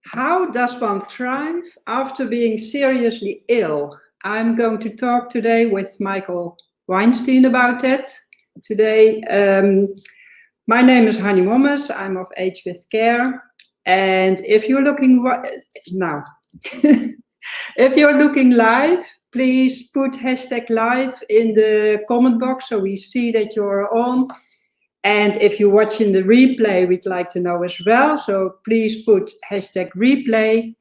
How does one thrive after being seriously ill? I'm going to talk today with Michael Weinstein about that. Today, my name is Hani Mommes. I'm of Age with Care. And if you're looking now, if you're looking live, please put hashtag live in the comment box so we see that you're on. And if you're watching the replay, we'd like to know as well. So please put hashtag replay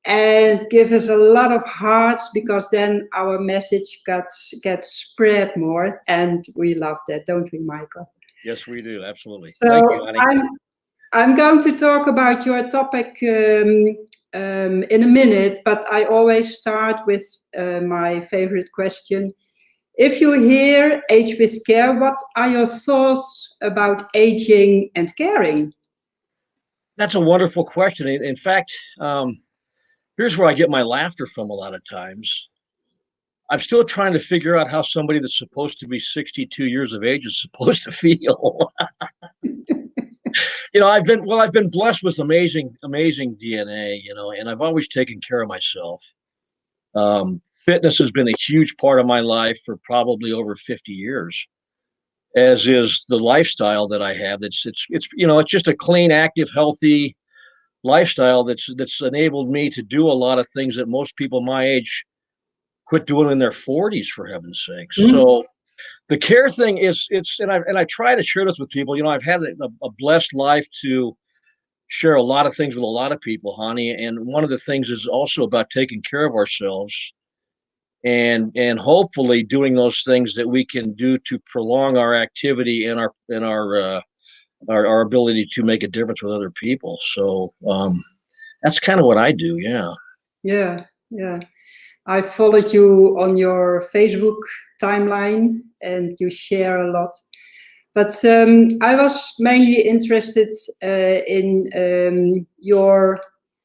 and give us a lot of hearts, because then our message gets spread more. And we love that, don't we, Michael? Yes, we do. Absolutely. So thank you, honey. I'm going to talk about your topic in a minute, but I always start with my favorite question. If you hear Age with Care, what are your thoughts about aging and caring? That's a wonderful question. In fact, here's where I get my laughter from a lot of times. I'm still trying to figure out how somebody that's supposed to be 62 years of age is supposed to feel. I've been blessed with amazing DNA, and I've always taken care of myself. Fitness has been a huge part of my life for probably over 50 years, as is the lifestyle that I have. It's just a clean, active, healthy lifestyle that's enabled me to do a lot of things that most people my age quit doing in their 40s, for heaven's sakes. Mm. So the care thing is and I try to share this with people. I've had a blessed life to share a lot of things with a lot of people, honey. And one of the things is also about taking care of ourselves and hopefully doing those things that we can do to prolong our activity and our ability to make a difference with other people. So that's kind of what I do. Yeah. I followed you on your Facebook timeline and you share a lot. But I was mainly interested in your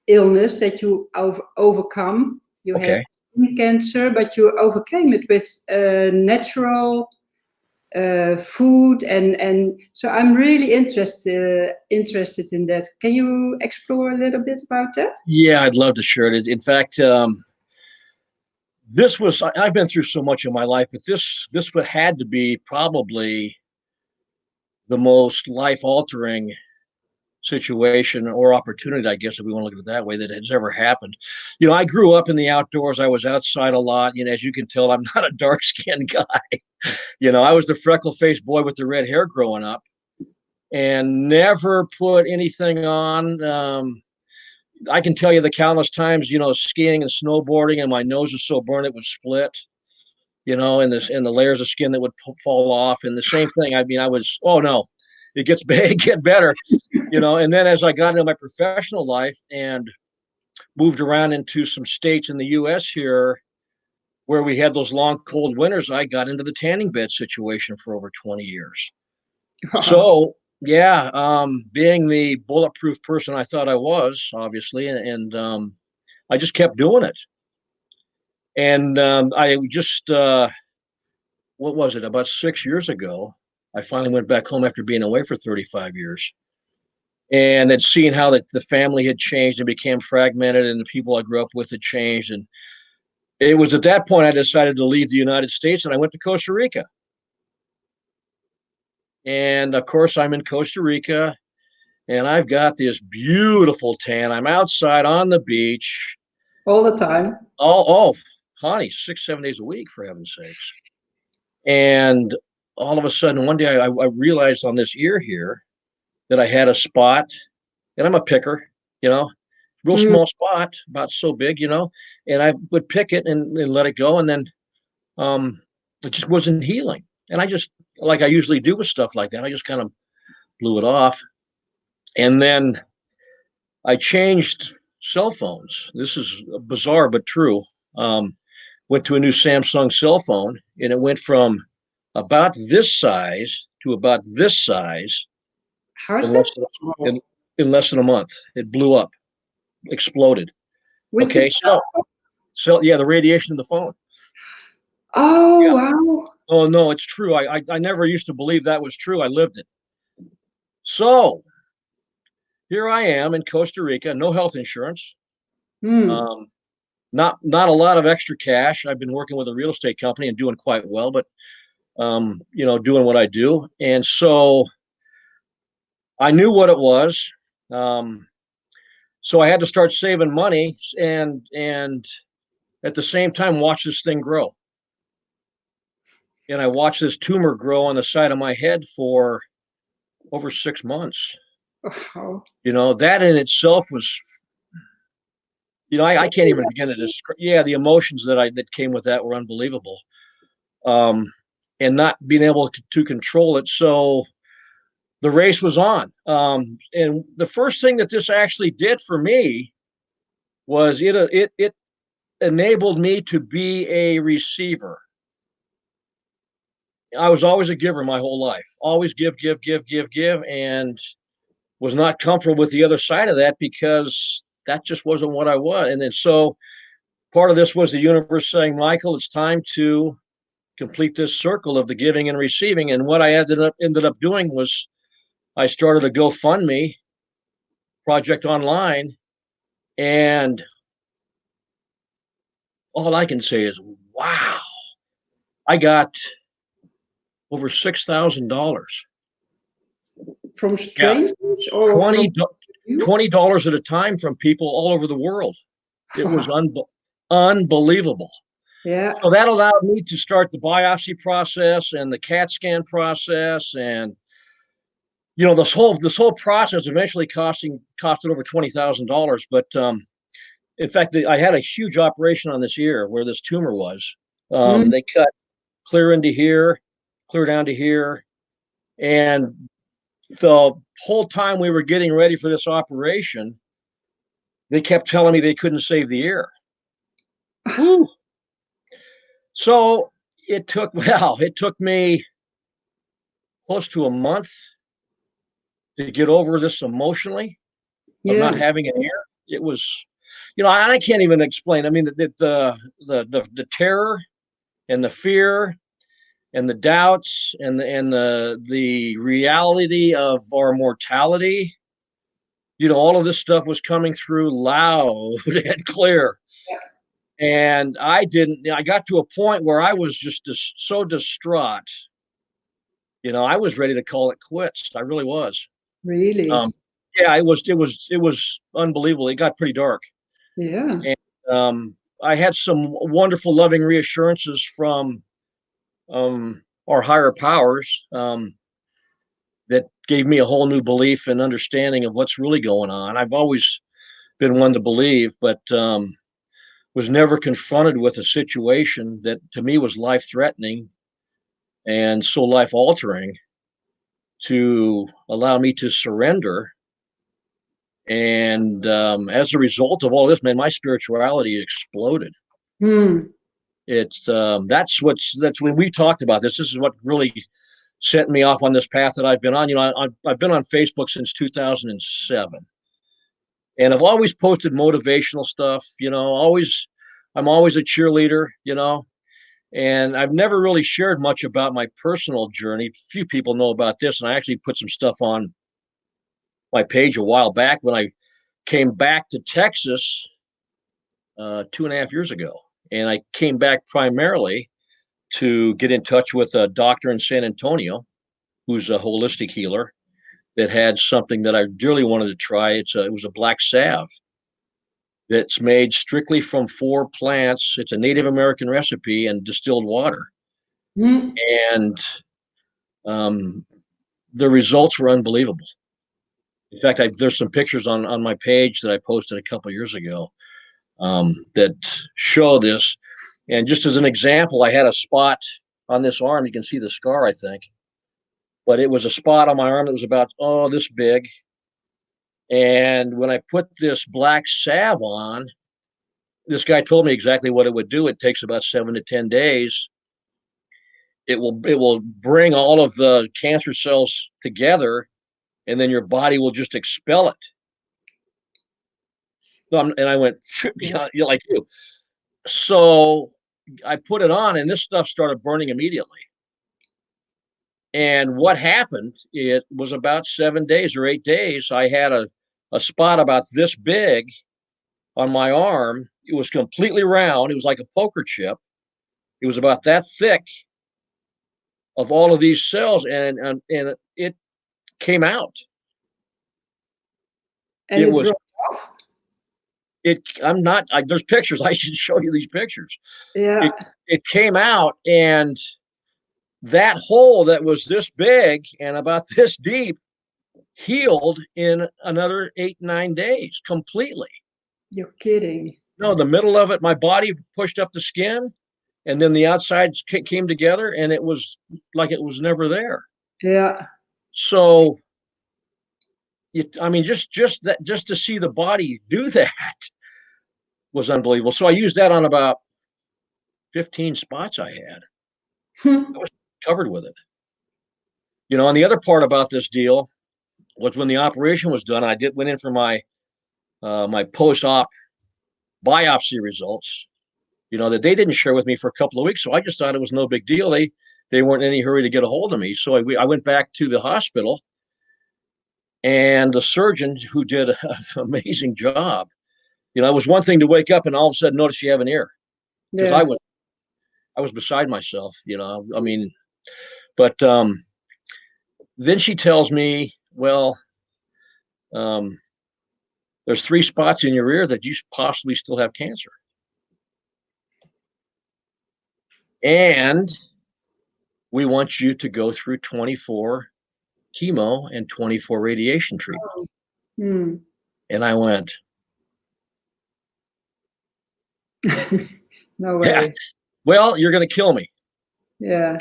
illness that you overcome. You Okay. had skin cancer, but you overcame it with natural food, and so I'm really interested in that. Can you explore a little bit about that? Yeah, I'd love to share it. In fact, I've been through so much in my life, but this would had to be probably the most life altering situation or opportunity, I guess, if we want to look at it that way, that has ever happened. I grew up in the outdoors. I was outside a lot. As you can tell, I'm not a dark skinned guy. I was the freckle faced boy with the red hair growing up and never put anything on. I can tell you the countless times, skiing and snowboarding, and my nose was so burned it would split, and the layers of skin that would fall off. And the same thing. I mean, oh no, it gets big, get better, And then as I got into my professional life and moved around into some states in the U.S. here, where we had those long, cold winters, I got into the tanning bed situation for over 20 years. So yeah, being the bulletproof person I thought I was, obviously, and I just kept doing it. And I just, what was it, about 6 years ago, I finally went back home after being away for 35 years. And had seen how the family had changed and became fragmented, and the people I grew up with had changed. And it was at that point I decided to leave the United States, and I went to Costa Rica. And of course, I'm in Costa Rica, and I've got this beautiful tan. I'm outside on the beach all the time. Oh, honey, 6, 7 days a week, for heaven's sakes. And all of a sudden, one day, I realized on this ear here that I had a spot, and I'm a picker, real small spot, about so big, and I would pick it and let it go, and then it just wasn't healing. And I just, like I usually do with stuff like that, I just kind of blew it off. And then I changed cell phones. This is bizarre but true. Went to a new Samsung cell phone, and it went from about this size to about this size How's that? in less than a month. It blew up, exploded. With okay, so yeah, the radiation of the phone. Oh, yeah. Wow. Oh no, it's true. I never used to believe that was true. I lived it. So here I am in Costa Rica, no health insurance, Mm. um, not a lot of extra cash. I've been working with a real estate company and doing quite well, but doing what I do, and so I knew what it was. Um, so I had to start saving money and at the same time watch this thing grow. And I watched this tumor grow on the side of my head for over 6 months. Oh, That in itself was, I can't even begin to describe. Yeah, the emotions that came with that were unbelievable. And not being able to control it. So the race was on. And the first thing that this actually did for me was it enabled me to be a receiver. I was always a giver my whole life, always give, and was not comfortable with the other side of that because that just wasn't what I was. And then so part of this was the universe saying, Michael, it's time to complete this circle of the giving and receiving. And what I ended up doing was I started a GoFundMe project online, and all I can say is, wow, I got over $6,000. from Yeah, strangers or 20 from you? $20 at a time from people all over the world. It was unbelievable. Yeah. So that allowed me to start the biopsy process and the CAT scan process, and this whole process eventually costed over $20,000. But in fact, I had a huge operation on this ear where this tumor was. Mm. They cut clear into here, clear down to here, and the whole time we were getting ready for this operation, they kept telling me they couldn't save the ear. Woo. So it took me close to a month to get over this emotionally of not Yeah. having an ear. It was, I can't even explain. I mean, the terror and the fear and the doubts and the reality of our mortality. All of this stuff was coming through loud and clear. And I got to a point where I was just so distraught. I was ready to call it quits. I really was. Really? Yeah, it was unbelievable. It got pretty dark. Yeah. And I had some wonderful, loving reassurances from our higher powers that gave me a whole new belief and understanding of what's really going on. I've always been one to believe, but was never confronted with a situation that to me was life threatening and so life altering to allow me to surrender. And as a result of all this, man, my spirituality exploded. Hmm. It's that's when we talked about this. This is what really sent me off on this path that I've been on. I've been on Facebook since 2007, and I've always posted motivational stuff. I'm always a cheerleader. And I've never really shared much about my personal journey. Few people know about this, and I actually put some stuff on my page a while back when I came back to Texas 2.5 years ago. And I came back primarily to get in touch with a doctor in San Antonio who's a holistic healer that had something that I dearly wanted to try. It was a black salve that's made strictly from 4 plants. It's a Native American recipe and distilled water. Hmm. And um, the results were unbelievable. In fact, there's some pictures on my page that I posted a couple of years ago that show this. And just as an example, I had a spot on this arm. You can see the scar, I think. But it was a spot on my arm that was about, this big. And when I put this black salve on, this guy told me exactly what it would do. It takes about 7 to 10 days. It will bring all of the cancer cells together, and then your body will just expel it. And I went, yeah, like you. So I put it on, and this stuff started burning immediately. And what happened, it was about 7 days or 8 days, I had a a spot about this big on my arm. It was completely round. It was like a poker chip. It was about that thick of all of these cells, and it came out. And it dropped off? I'm not, there's pictures. I should show you these pictures. Yeah. It came out, and that hole that was this big and about this deep healed in another 8-9 days completely. You're kidding. No, the middle of it, my body pushed up the skin, and then the outside came together, and it was like it was never there. Yeah. So, I mean, just to see the body do that was unbelievable. So I used that on about 15 spots I had. I was covered with it. You know, and the other part about this deal was when the operation was done, I went in for my my post-op biopsy results, you know, that they didn't share with me for a couple of weeks. So I just thought it was no big deal. They weren't in any hurry to get a hold of me. So I went back to the hospital, and the surgeon, who did an amazing job, you know, it was one thing to wake up and all of a sudden notice you have an ear, because Yeah. I was beside myself, you know. I mean, but then she tells me, well, there's 3 spots in your ear that you possibly still have cancer. And we want you to go through 24 chemo and 24 radiation treatment. Oh. Hmm. And I went, No way. yeah, well, you're going to kill me. Yeah.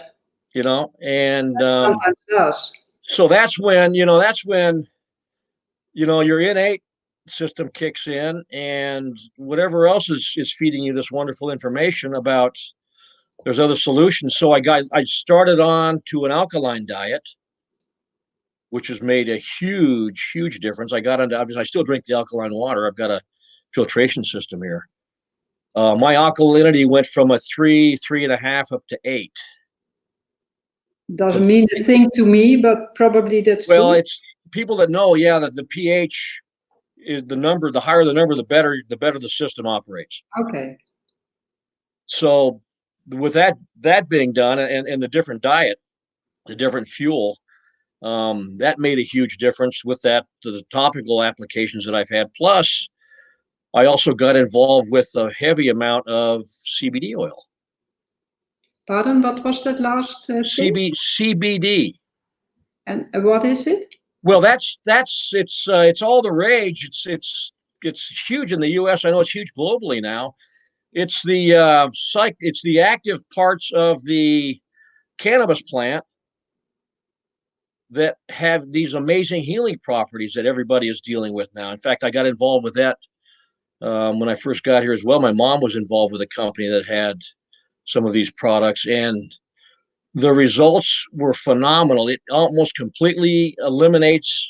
You know, and Sometimes does. so that's when your innate system kicks in, and whatever else is feeding you this wonderful information about there's other solutions. So I started on to an alkaline diet, which has made a huge difference. I got into, I still drink the alkaline water. I've got a filtration system here. My alkalinity went from a 3.5 up to 8. Doesn't mean a thing to me, but probably that's well, good. it's people that know, yeah, that the pH is the number. The higher the number, the better the system operates. Okay. So with that being done, and the different diet, the different fuel, that made a huge difference with that, the topical applications that I've had. Plus, I also got involved with a heavy amount of CBD oil. Pardon, what was that last thing? CBD. And what is it? Well, it's all the rage. It's huge in the U.S. I know it's huge globally now. It's the active parts of the cannabis plant that have these amazing healing properties that everybody is dealing with now. In fact, I got involved with that when I first got here as well. My mom was involved with a company that had some of these products, and the results were phenomenal. It almost completely eliminates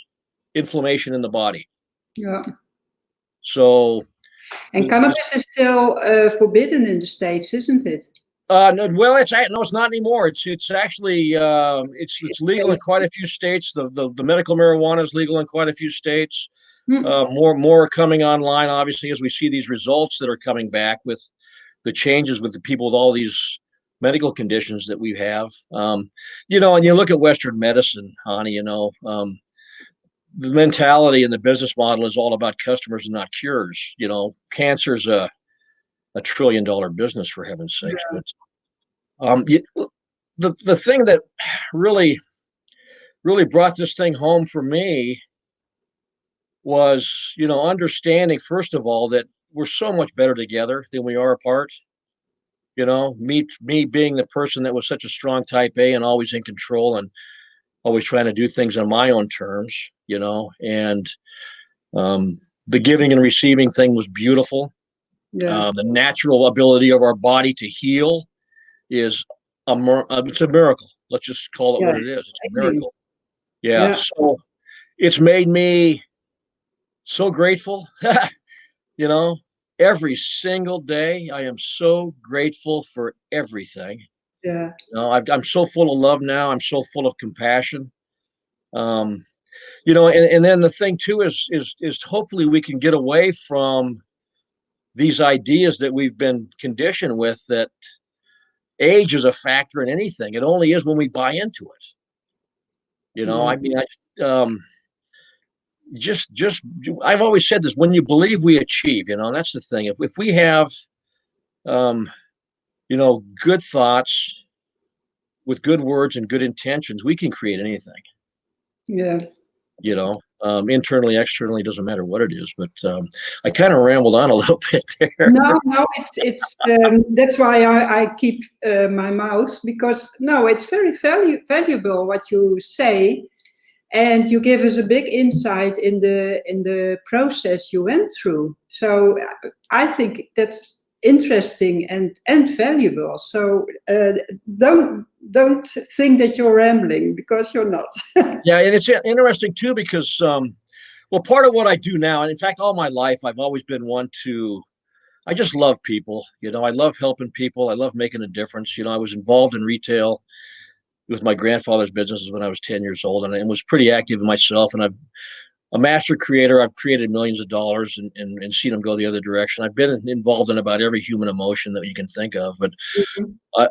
inflammation in the body. Yeah. So, and cannabis is still forbidden in the States, isn't it? No, well, it's not anymore. It's actually it's legal in quite a few states. The medical marijuana is legal in quite a few states. More are coming online, obviously, as we see these results that are coming back with the changes with the people with all these medical conditions that we have. And you look at Western medicine, Hani, the mentality and the business model is all about customers and not cures. Cancer's a $1 trillion business, for heaven's sakes. Yeah. But the thing that really brought this thing home for me was, understanding, first of all, that we're so much better together than we are apart. Me being the person that was such a strong type A and always in control and always trying to do things on my own terms, and the giving and receiving thing was beautiful. Yeah. The natural ability of our body to heal is it's a miracle. Let's just call it what it is. It's a miracle. Yeah. So it's made me so grateful. Every single day I am so grateful for everything. Yeah. I'm so full of love now. I'm so full of compassion. And then the thing too is hopefully we can get away from these ideas that we've been conditioned with, that age is a factor in anything. It only is when we buy into it. I mean, just I've always said this: when you believe, we achieve. That's the thing. If we have, good thoughts with good words and good intentions, we can create anything. Yeah. Internally, externally, doesn't matter what it is. But I kind of rambled on a little bit there. No, it's that's why I keep my mouth, because no, it's very valuable what you say, and you give us a big insight in the process you went through. So I think that's interesting and valuable. So don't think that you're rambling, because you're not. Yeah, and it's interesting too, because well, part of what I do now, and in fact, all my life, I've always been I just love people. I love helping people. I love making a difference. I was involved in retail with my grandfather's businesses when I was 10 years old, and was pretty active myself. And I'm a master creator. I've created millions of dollars and seen them go the other direction. I've been involved in about every human emotion that you can think of. But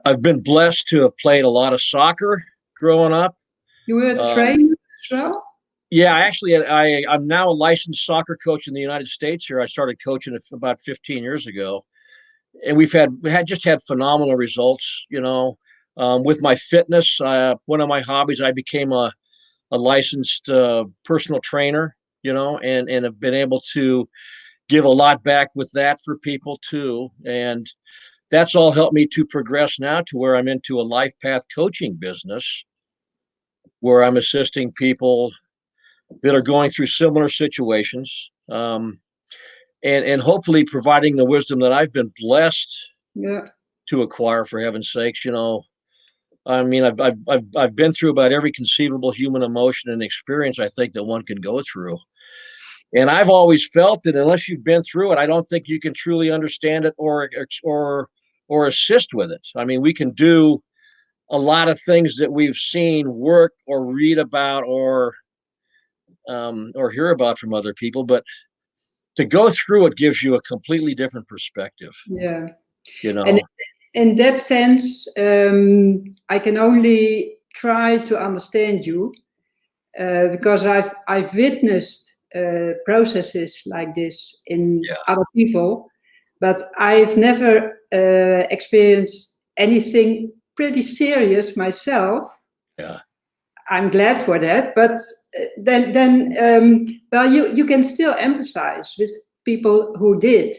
I've been blessed to have played a lot of soccer growing up. You were a trainer as well? Yeah, actually, I'm now a licensed soccer coach in the United States here. I started coaching about 15 years ago, and we had phenomenal results. With my fitness, one of my hobbies, I became a licensed personal trainer. And have been able to give a lot back with that for people too. And that's all helped me to progress now to where I'm into a life path coaching business, where I'm assisting people that are going through similar situations, and hopefully providing the wisdom that I've been blessed to acquire, for heaven's sakes. I mean, I've been through about every conceivable human emotion and experience I think that one can go through. And I've always felt that unless you've been through it, I don't think you can truly understand it or assist with it. I mean, we can do a lot of things that we've seen work or read about or hear about from other people, but to go through it gives you a completely different perspective. Yeah. And in that sense, I can only try to understand you, because I've witnessed processes like this in other people, but I've never experienced anything pretty serious myself. Yeah. I'm glad for that, but then well, you can still empathize with people who did.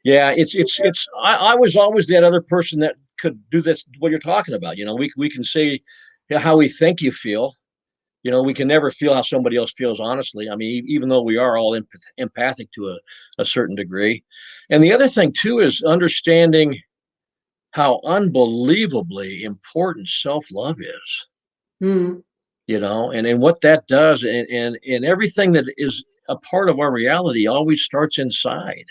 Yeah, I was always that other person that could do this, what you're talking about. We can say how we think you feel. We can never feel how somebody else feels, honestly. I mean, even though we are all empathic to a certain degree. And the other thing too is understanding how unbelievably important self-love is. And what that does, and everything that is a part of our reality always starts inside.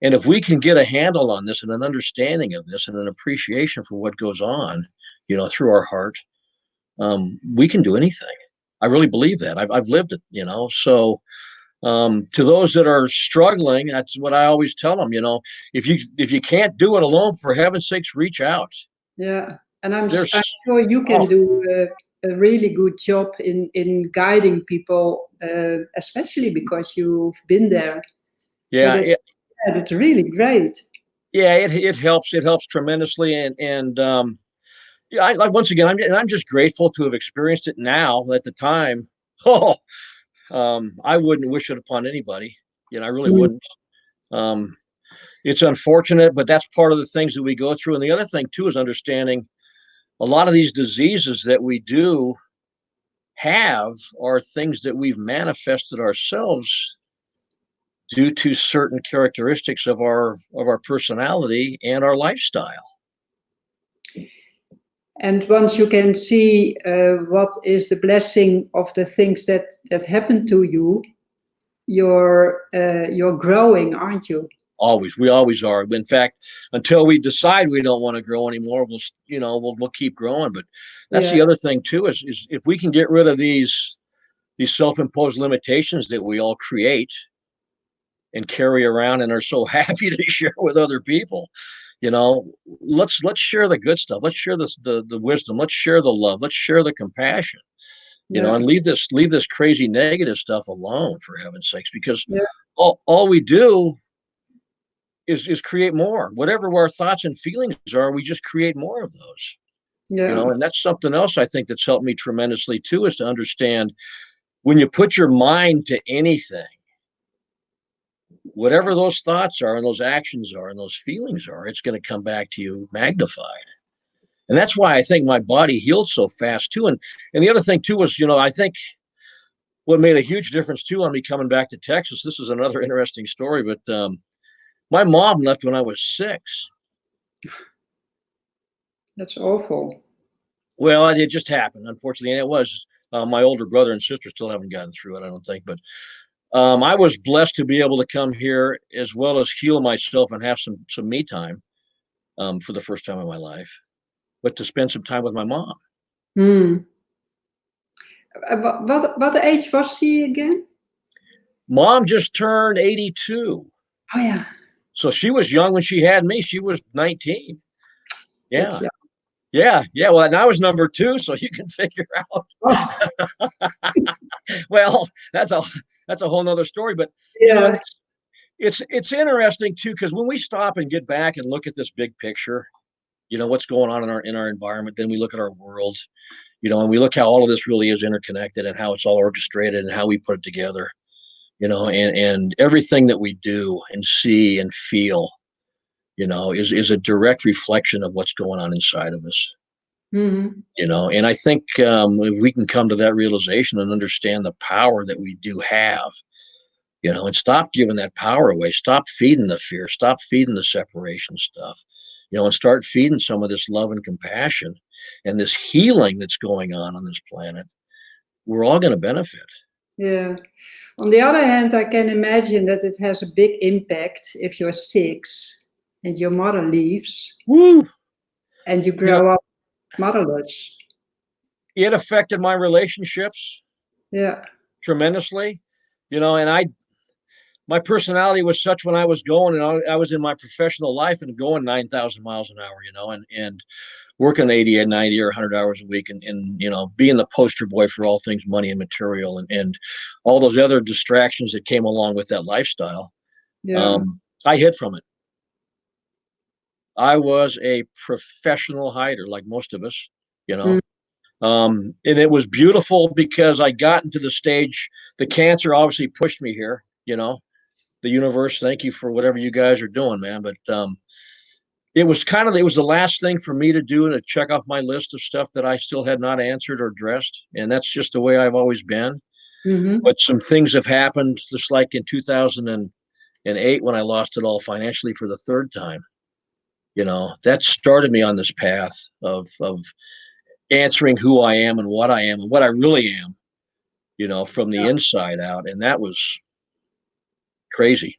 And if we can get a handle on this and an understanding of this and an appreciation for what goes on, through our heart, we can do anything. I really believe that. I've lived it, So to those that are struggling, that's what I always tell them. If you can't do it alone, for heaven's sakes, reach out. Yeah, and I'm sure you can do a really good job in guiding people, especially because you've been there. Yeah, so that's really great. Yeah, it helps. It helps tremendously, and yeah, once again, I'm just grateful to have experienced it now. At the time, I wouldn't wish it upon anybody. I really wouldn't. It's unfortunate, but that's part of the things that we go through. And the other thing too is understanding a lot of these diseases that we do have are things that we've manifested ourselves due to certain characteristics of our personality and our lifestyle. And once you can see what is the blessing of the things that happen to you, you're growing, aren't you? We always are. In fact, until we decide we don't want to grow anymore, we'll keep growing. But that's the other thing too, is if we can get rid of these these self-imposed limitations that we all create and carry around and are so happy to share with other people. Let's share the good stuff. Let's share the wisdom. Let's share the love. Let's share the compassion. And leave this crazy negative stuff alone, for heaven's sakes, because all we do is create more. Whatever our thoughts and feelings are, we just create more of those. And that's something else I think that's helped me tremendously too, is to understand when you put your mind to anything, whatever those thoughts are and those actions are and those feelings are, it's going to come back to you magnified. And that's why I think my body healed so fast too. And the other thing too was, I think what made a huge difference too on me coming back to Texas, this is another interesting story, but my mom left when I was 6. That's awful. Well, it just happened, unfortunately. And it was my older brother and sister still haven't gotten through it, I don't think. But I was blessed to be able to come here as well as heal myself and have some me time for the first time in my life, but to spend some time with my mom. What age was she again? Mom just turned 82. Oh, yeah. So she was young when she had me. She was 19. Yeah. Yeah. Well, and I was number 2, so you can figure out. Oh. Well, that's a whole nother story. But it's interesting too, because when we stop and get back and look at this big picture, what's going on in our environment, then we look at our world, and we look how all of this really is interconnected and how it's all orchestrated and how we put it together, and everything that we do and see and feel, is a direct reflection of what's going on inside of us. And I think if we can come to that realization and understand the power that we do have, and stop giving that power away, stop feeding the fear, stop feeding the separation stuff, and start feeding some of this love and compassion and this healing that's going on this planet, we're all going to benefit. Yeah. On the other hand, I can imagine that it has a big impact if you're 6 and your mother leaves. Woo. And you grow up motherless. It affected my relationships. Yeah. Tremendously. And my personality was such when I was going, and I was in my professional life and going 9,000 miles an hour, and working 80 and 90 or 100 hours a week, and being the poster boy for all things money and material and all those other distractions that came along with that lifestyle. I hid from it. I was a professional hider, like most of us, and it was beautiful because I got into the stage. The cancer obviously pushed me here, the universe, thank you for whatever you guys are doing, man. But it was the last thing for me to do, to check off my list of stuff that I still had not answered or addressed. And that's just the way I've always been. But some things have happened, just like in 2008 when I lost it all financially for the 3rd time. That started me on this path of answering who I am and what I really am, from the inside out. And that was crazy.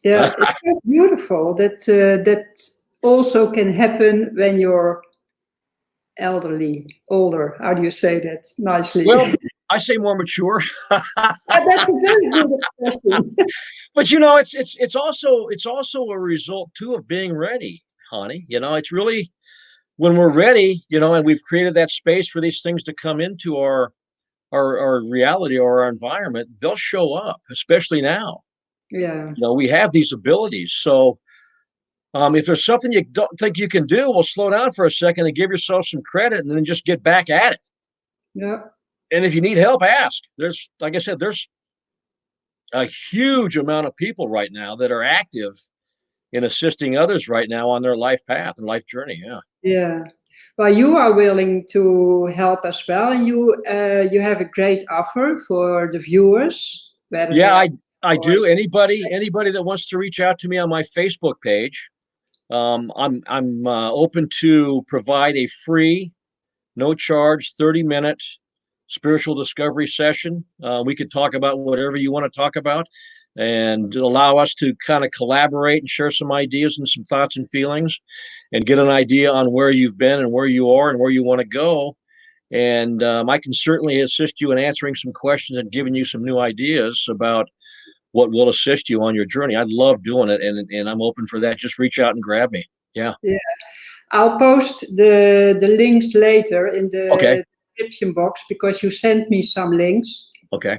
Yeah, it's so beautiful that also can happen when you're older. How do you say that nicely? Well, I say more mature. That's a very good expression. But it's also a result too of being ready, honey. It's really when we're ready, and we've created that space for these things to come into our reality or our environment, they'll show up, especially now. Yeah. We have these abilities. So if there's something you don't think you can do, well, slow down for a second and give yourself some credit and then just get back at it. Yeah. And if you need help, ask. Like I said, there's a huge amount of people right now that are active in assisting others right now on their life path and life journey. Yeah. Yeah. Well, you are willing to help as well, and you have a great offer for the viewers. Yeah, I do. Anybody that wants to reach out to me on my Facebook page, I'm open to provide a free, no charge, 30-minute spiritual discovery session. We could talk about whatever you want to talk about, and allow us to kind of collaborate and share some ideas and some thoughts and feelings, and get an idea on where you've been and where you are and where you want to go, And I can certainly assist you in answering some questions and giving you some new ideas about what will assist you on your journey. I love doing it, and I'm open for that. Just reach out and grab me. Yeah. Yeah. I'll post the links later in Okay. the description box, because you sent me some links. Okay.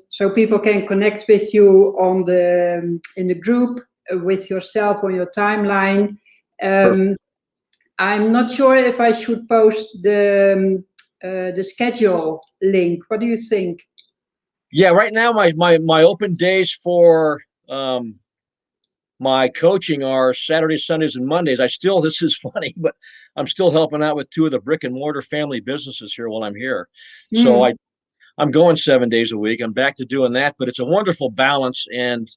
So people can connect with you on in the group, with yourself on your timeline. I'm not sure if I should post the schedule link. What do you think? Yeah, right now my open days for my coaching are Saturdays, Sundays, and Mondays. This is funny, but I'm still helping out with 2 of the brick and mortar family businesses here while I'm here. So I'm going 7 days a week. I'm back to doing that, but it's a wonderful balance. And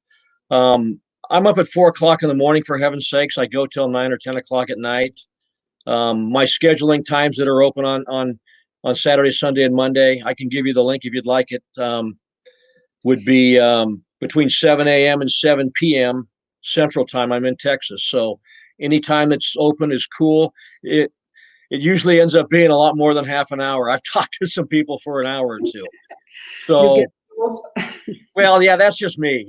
I'm up at 4 o'clock in the morning, for heaven's sakes. I go till 9 or 10 o'clock at night. My scheduling times that are open on Saturday, Sunday, and Monday, I can give you the link if you'd like it, would be between 7 a.m. and 7 p.m. Central Time. I'm in Texas, so any time that's open is cool. It usually ends up being a lot more than half an hour. I've talked to some people for an hour or two. So, well, yeah, that's just me.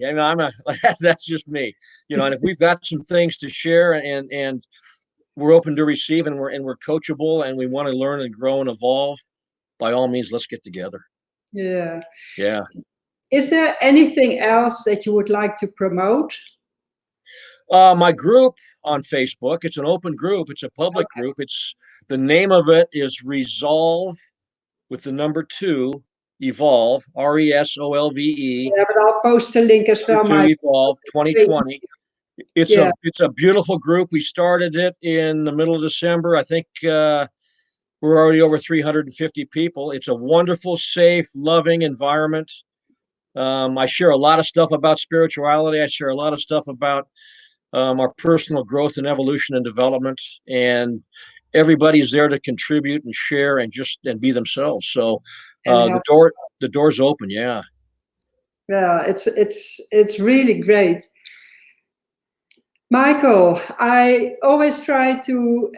That's just me. And if we've got some things to share and we're open to receive, and we're coachable, and we want to learn and grow and evolve, by all means, let's get together. Yeah. Yeah. Is there anything else that you would like to promote? My group on Facebook, it's an open group. It's a public group. The name of it is Resolve with the number 2, Evolve, RESOLVE. Yeah, but I'll post a link as well. Evolve 2020. It's a beautiful group. We started it in the middle of December. I think we're already over 350 people. It's a wonderful, safe, loving environment. I share a lot of stuff about spirituality. I share a lot of stuff about our personal growth and evolution and development, and everybody's there to contribute and share and be themselves. So the door's open. Yeah. Yeah, it's really great. Michael, I always try to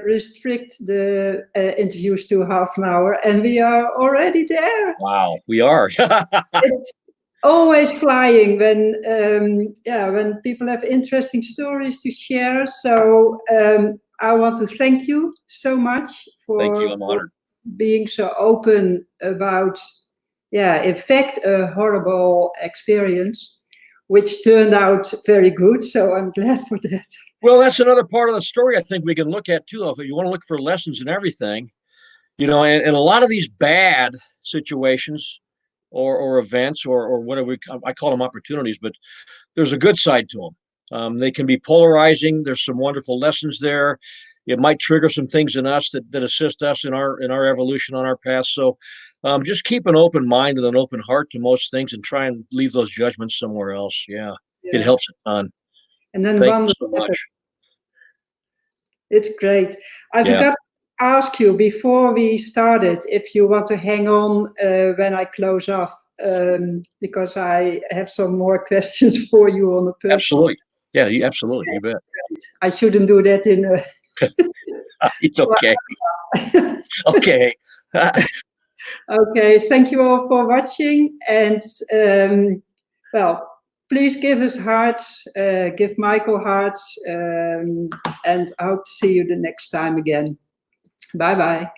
restrict the interviews to half an hour, and we are already there. Wow, we are. It's always flying when people have interesting stories to share. So I want to thank you so much for being so open about, in fact, a horrible experience, which turned out very good. So I'm glad for that. Well, that's another part of the story I think we can look at too. If you want to look for lessons in everything, and a lot of these bad situations or events or whatever I call them opportunities, but there's a good side to them. They can be polarizing. There's some wonderful lessons there. It might trigger some things in us that assist us in our evolution on our path. So just keep an open mind and an open heart to most things, and try and leave those judgments somewhere else. Yeah. It helps a ton. And then thank you so much. It's great. I forgot to ask you before we started if you want to hang on when I close off, because I have some more questions for you on the person. Absolutely. Yeah, absolutely. You bet. I shouldn't do that in a... It's okay. Okay. Okay, thank you all for watching, and please give us hearts, give Michael hearts, and I hope to see you the next time again. Bye-bye.